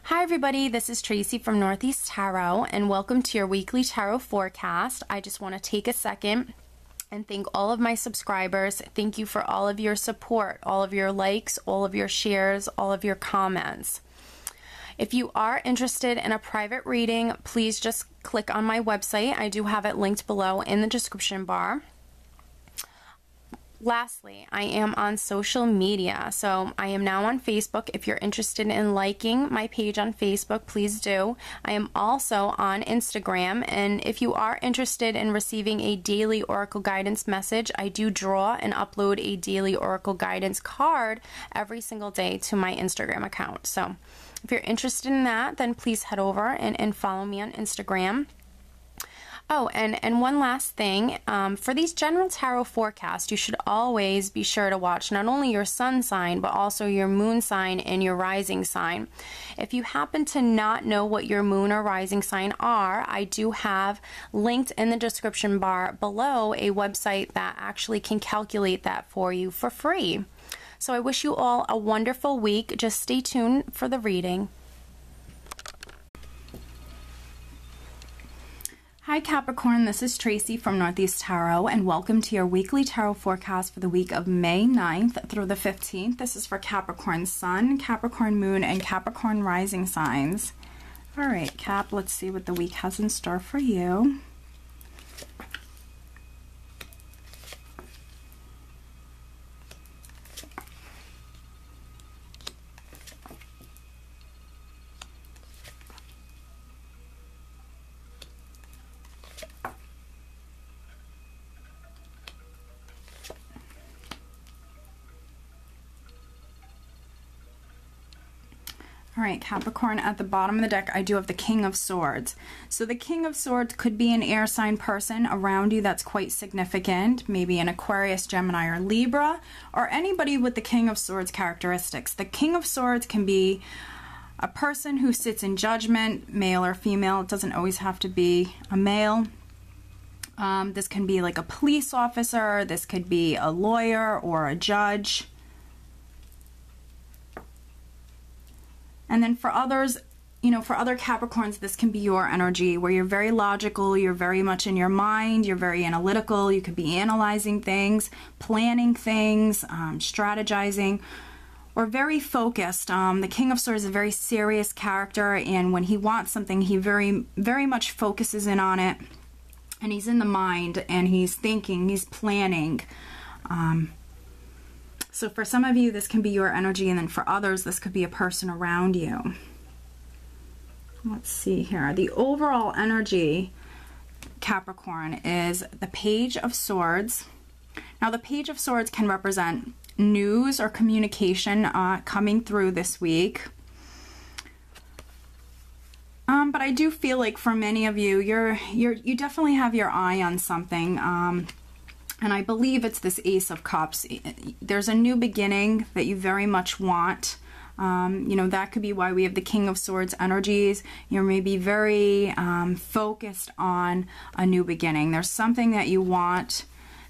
Hi everybody, this is Tracy from Northeast Tarot and welcome to your weekly tarot forecast. I just want to take a second and thank all of my subscribers. Thank you for all of your support, all of your likes, all of your shares, all of your comments. If you are interested in a private reading, please just click on my website. I do have it linked below in the description bar. Lastly, I am on social media, so I am now on Facebook. If you're interested in liking my page on Facebook, please do. I am also on Instagram, and if you are interested in receiving a daily Oracle guidance message, I do draw and upload a daily Oracle guidance card every single day to my Instagram account. So if you're interested in that, then please head over and follow me on Instagram. Oh, and one last thing, for these general tarot forecasts, you should always be sure to watch not only your sun sign, but also your moon sign and your rising sign. If you happen to not know what your moon or rising sign are, I do have linked in the description bar below a website that actually can calculate that for you for free. So I wish you all a wonderful week. Just stay tuned for the reading. Hi Capricorn, this is Tracy from Northeast Tarot and welcome to your weekly tarot forecast for the week of May 9th through the 15th. This is for Capricorn Sun, Capricorn Moon, and Capricorn Rising signs. Alright Cap, let's see what the week has in store for you. All right, Capricorn, at the bottom of the deck, I do have the King of Swords. So the King of Swords could be an air sign person around you that's quite significant, maybe an Aquarius, Gemini, or Libra, or anybody with the King of Swords characteristics. The King of Swords can be a person who sits in judgment, male or female. It doesn't always have to be a male. This can be like a police officer. This could be a lawyer or a judge. And then for others, you know, for other Capricorns, this can be your energy where you're very logical, you're very much in your mind, you're very analytical, you could be analyzing things, planning things, strategizing, or very focused. The King of Swords is a very serious character, and when he wants something, he very much focuses in on it, and he's in the mind, and he's thinking, he's planning. So for some of you, this can be your energy, and then for others, this could be a person around you. Let's see here. The overall energy, Capricorn, is the Page of Swords. Now, the Page of Swords can represent news or communication coming through this week. But I do feel like for many of you, you definitely have your eye on something. And I believe it's this Ace of Cups. There's a new beginning that you very much want. You know, that could be why we have the King of Swords energies. You're maybe very focused on a new beginning. There's something that you want.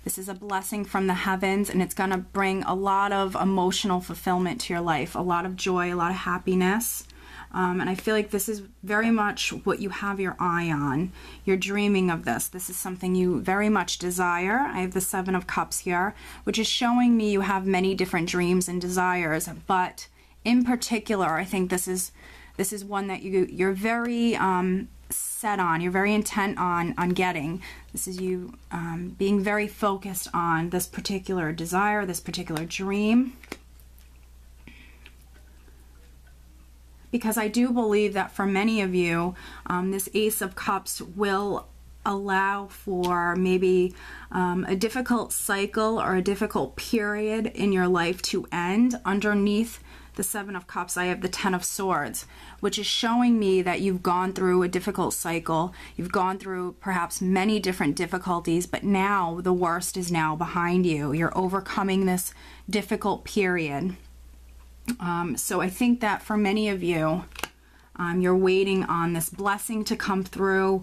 This is a blessing from the heavens, and it's going to bring a lot of emotional fulfillment to your life, a lot of joy, a lot of happiness. And I feel like this is very much what you have your eye on. You're dreaming of this. This is something you very much desire. I have the Seven of Cups here, which is showing me you have many different dreams and desires. But in particular, I think this is one that you're very set on. You're very intent on getting. This is you being very focused on this particular desire, this particular dream. Because I do believe that for many of you, this Ace of Cups will allow for maybe a difficult cycle or a difficult period in your life to end. Underneath the Seven of Cups, I have the Ten of Swords, which is showing me that you've gone through a difficult cycle. You've gone through perhaps many different difficulties, but now the worst is now behind you. You're overcoming this difficult period. So I think that for many of you, you're waiting on this blessing to come through.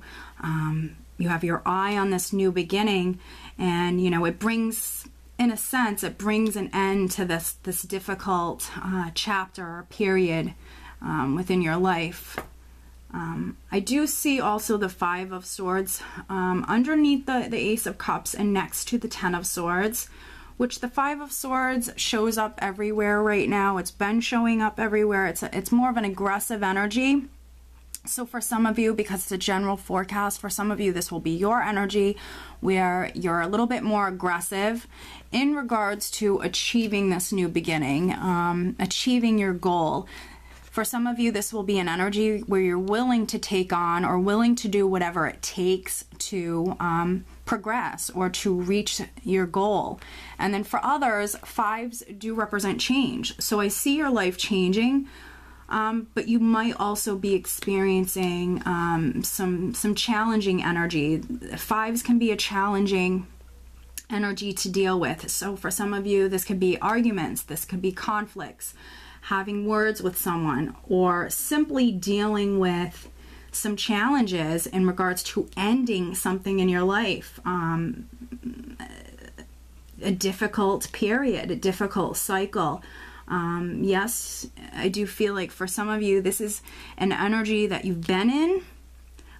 You have your eye on this new beginning, and you know, it brings, in a sense, it brings an end to this difficult chapter or period within your life. I do see also the Five of Swords underneath the Ace of Cups and next to the Ten of Swords, which the Five of Swords shows up everywhere right now. It's been showing up everywhere. It's more of an aggressive energy. So for some of you, because it's a general forecast, for some of you this will be your energy where you're a little bit more aggressive in regards to achieving this new beginning, achieving your goal. For some of you, this will be an energy where you're willing to take on or willing to do whatever it takes to progress or to reach your goal. And then for others, fives do represent change. So I see your life changing, but you might also be experiencing some challenging energy. Fives can be a challenging energy to deal with. So for some of you, this could be arguments, this could be conflicts, having words with someone, or simply dealing with some challenges in regards to ending something in your life, a difficult period, a difficult cycle. Yes, I do feel like for some of you, this is an energy that you've been in,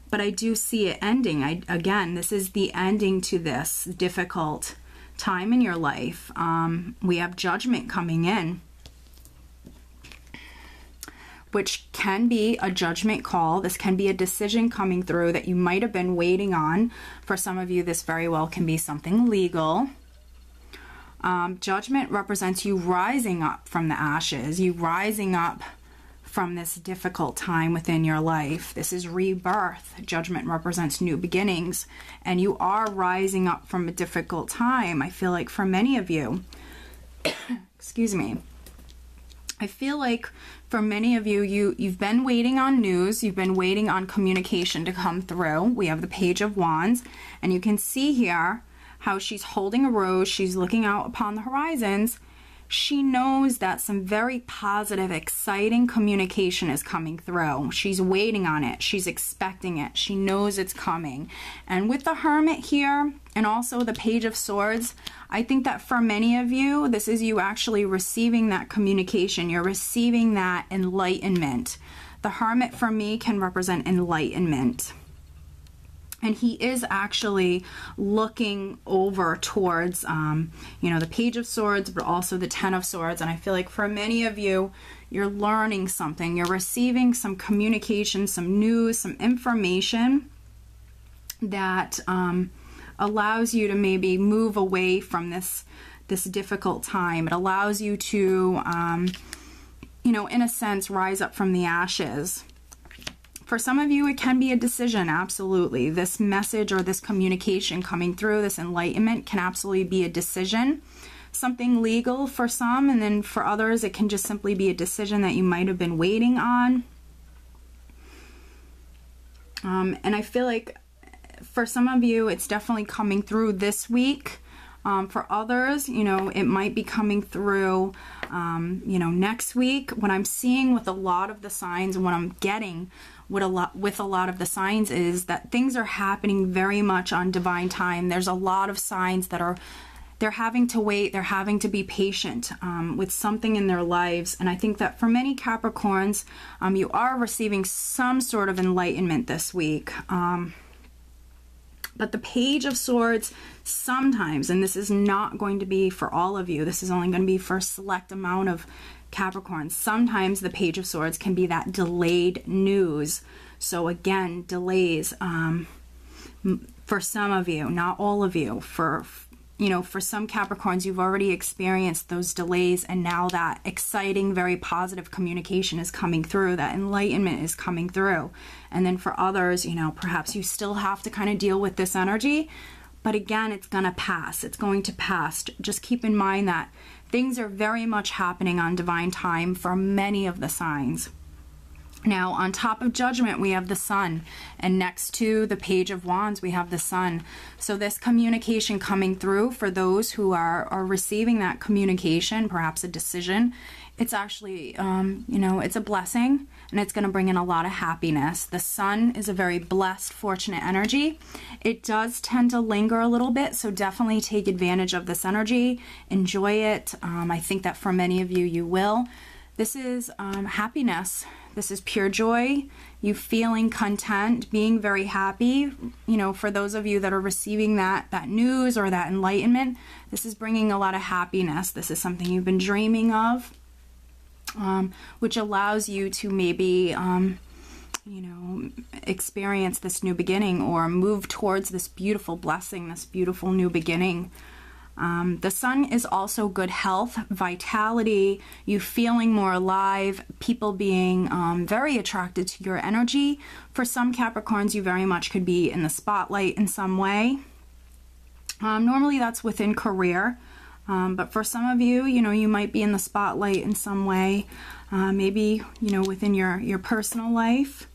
but I do see it ending. Again, this is the ending to this difficult time in your life. We have Judgment coming in, which can be a judgment call. This can be a decision coming through that you might have been waiting on. For some of you, this very well can be something legal. Judgment represents you rising up from the ashes, you rising up from this difficult time within your life. This is rebirth. Judgment represents new beginnings, and you are rising up from a difficult time. I feel like for many of you, excuse me, I feel like for many of you, you've been waiting on news, you've been waiting on communication to come through. We have the Page of Wands, and you can see here how she's holding a rose, she's looking out upon the horizons. She knows that some very positive, exciting communication is coming through. She's waiting on it. She's expecting it. She knows it's coming. And with the Hermit here and also the Page of Swords, I think that for many of you, this is you actually receiving that communication. You're receiving that enlightenment. The Hermit for me can represent enlightenment. And he is actually looking over towards, you know, the Page of Swords, but also the Ten of Swords. And I feel like for many of you, you're learning something. You're receiving some communication, some news, some information that allows you to maybe move away from this difficult time. It allows you to, you know, in a sense, rise up from the ashes. For some of you, it can be a decision, absolutely. This message or this communication coming through, this enlightenment, can absolutely be a decision. Something legal for some, and then for others, it can just simply be a decision that you might have been waiting on. And I feel like for some of you, it's definitely coming through this week. For others, you know, it might be coming through, you know, next week. What I'm seeing with a lot of the signs and what I'm getting with a lot of the signs is that things are happening very much on divine time. There's a lot of signs that they're having to wait, they're having to be patient with something in their lives. And I think that for many Capricorns, you are receiving some sort of enlightenment this week. But the Page of Swords sometimes, and this is not going to be for all of you, this is only going to be for a select amount of Capricorns. Sometimes the Page of Swords can be that delayed news. So again, delays for some of you, not all of you. You know, for some Capricorns, you've already experienced those delays, and now that exciting, very positive communication is coming through, that enlightenment is coming through. And then for others, you know, perhaps you still have to kind of deal with this energy, but again, it's going to pass. It's going to pass. Just keep in mind that things are very much happening on divine time for many of the signs. Now, on top of Judgment, we have the Sun, and next to the Page of Wands, we have the Sun. So this communication coming through for those who are receiving that communication, perhaps a decision, it's actually, you know, it's a blessing, and it's going to bring in a lot of happiness. The Sun is a very blessed, fortunate energy. It does tend to linger a little bit, so definitely take advantage of this energy. Enjoy it. I think that for many of you, you will. This is happiness. This is pure joy. You feeling content, being very happy. You know, for those of you that are receiving that news or that enlightenment, this is bringing a lot of happiness. This is something you've been dreaming of, which allows you to maybe, you know, experience this new beginning or move towards this beautiful blessing, this beautiful new beginning. The sun is also good health, vitality, you feeling more alive, people being very attracted to your energy. For some Capricorns, you very much could be in the spotlight in some way. Normally that's within career, but for some of you, you know, you might be in the spotlight in some way, maybe, you know, within your personal life.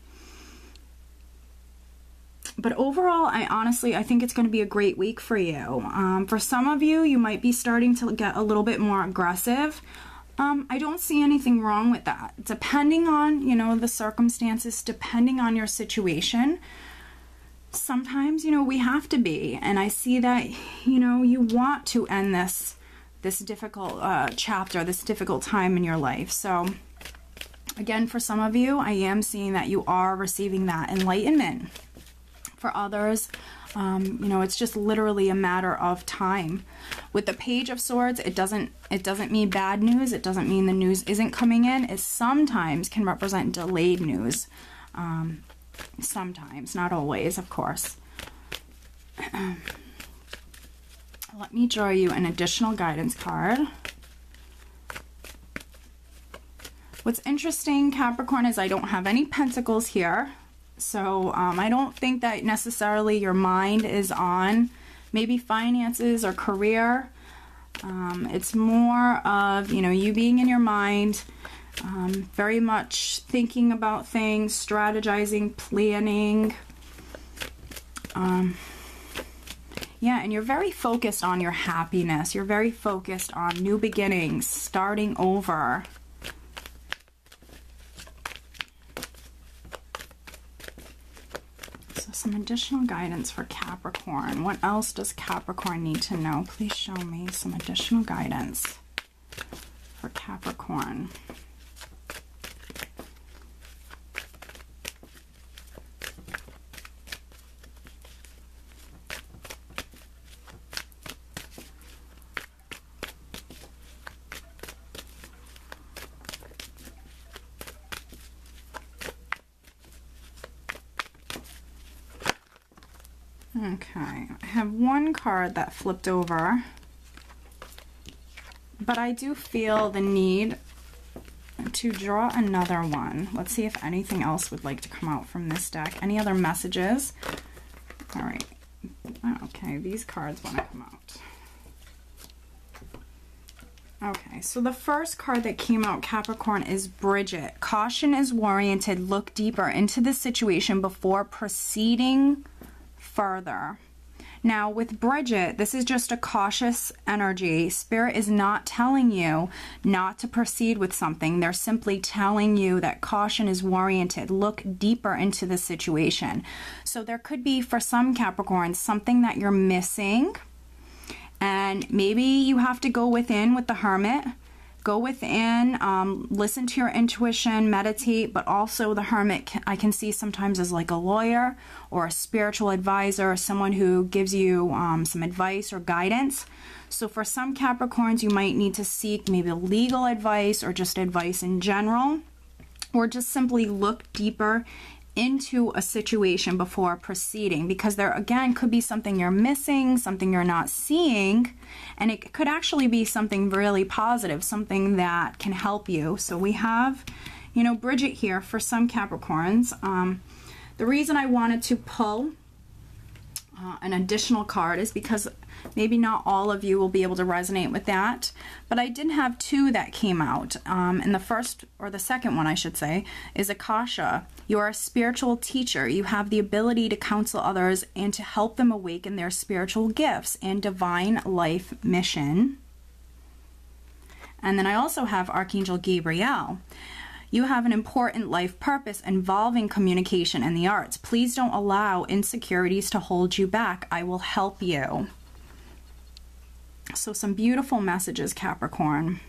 But overall, I think it's going to be a great week for you. For some of you, you might be starting to get a little bit more aggressive. I don't see anything wrong with that. Depending on, you know, the circumstances, depending on your situation, sometimes, you know, we have to be. And I see that, you know, you want to end this difficult chapter, this difficult time in your life. So again, for some of you, I am seeing that you are receiving that enlightenment. For others, you know, it's just literally a matter of time. With the Page of Swords, it doesn't mean bad news. It doesn't mean the news isn't coming in. It sometimes can represent delayed news. Sometimes, not always, of course. Let me draw you an additional guidance card. What's interesting, Capricorn, is I don't have any pentacles here. So I don't think that necessarily your mind is on maybe finances or career. It's more of, you know, you being in your mind, very much thinking about things, strategizing, planning. Yeah, and you're very focused on your happiness. You're very focused on new beginnings, starting over. Some additional guidance for Capricorn. What else does Capricorn need to know? Please show me some additional guidance for Capricorn. Okay, I have one card that flipped over, but I do feel the need to draw another one. Let's see if anything else would like to come out from this deck. Any other messages? All right. Okay, these cards want to come out. Okay, so the first card that came out, Capricorn, is Bridget. Caution is warranted. Look deeper into the situation before proceeding further. Now with Bridget, this is just a cautious energy. Spirit is not telling you not to proceed with something. They're simply telling you that caution is warranted. Look deeper into the situation. So there could be, for some Capricorns, something that you're missing, and maybe you have to go within with the Hermit. Go within, listen to your intuition, meditate, but also the Hermit I can see sometimes as like a lawyer or a spiritual advisor, someone who gives you some advice or guidance. So for some Capricorns, you might need to seek maybe legal advice or just advice in general, or just simply look deeper into a situation before proceeding, because there again could be something you're missing, something you're not seeing, and it could actually be something really positive, something that can help you. So we have, you know, Bridget here for some Capricorns. The reason I wanted to pull an additional card is because maybe not all of you will be able to resonate with that, but I did have two that came out. And the first, or the second one I should say, is Akasha. You are a spiritual teacher. You have the ability to counsel others and to help them awaken their spiritual gifts and divine life mission. And then I also have Archangel Gabriel. You have an important life purpose involving communication and the arts. Please don't allow insecurities to hold you back. I will help you. So some beautiful messages, Capricorn.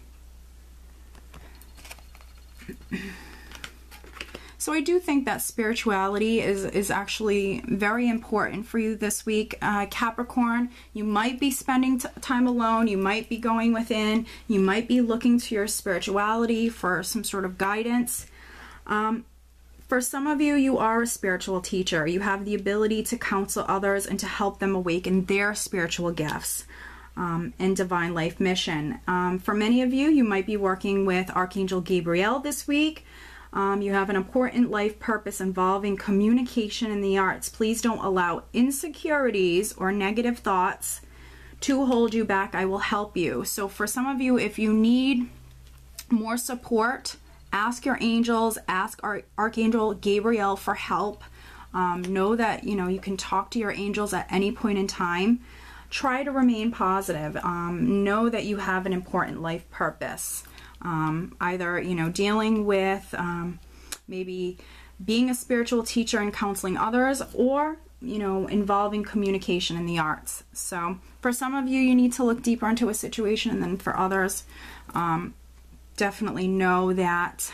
So I do think that spirituality is actually very important for you this week. Capricorn, you might be spending time alone. You might be going within. You might be looking to your spirituality for some sort of guidance. For some of you, you are a spiritual teacher. You have the ability to counsel others and to help them awaken their spiritual gifts and divine life mission. For many of you, you might be working with Archangel Gabriel this week. You have an important life purpose involving communication in the arts. Please don't allow insecurities or negative thoughts to hold you back. I will help you. So for some of you, if you need more support, ask your angels, ask Archangel Gabriel for help. Know that, you can talk to your angels at any point in time. Try to remain positive. Know that you have an important life purpose. Either, dealing with maybe being a spiritual teacher and counseling others, or, involving communication in the arts. So for some of you, you need to look deeper into a situation, and then for others, definitely know that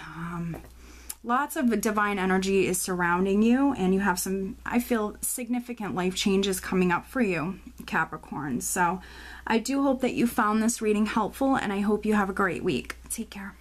lots of divine energy is surrounding you, and you have some, I feel, significant life changes coming up for you, Capricorn. So I do hope that you found this reading helpful, and I hope you have a great week. Take care.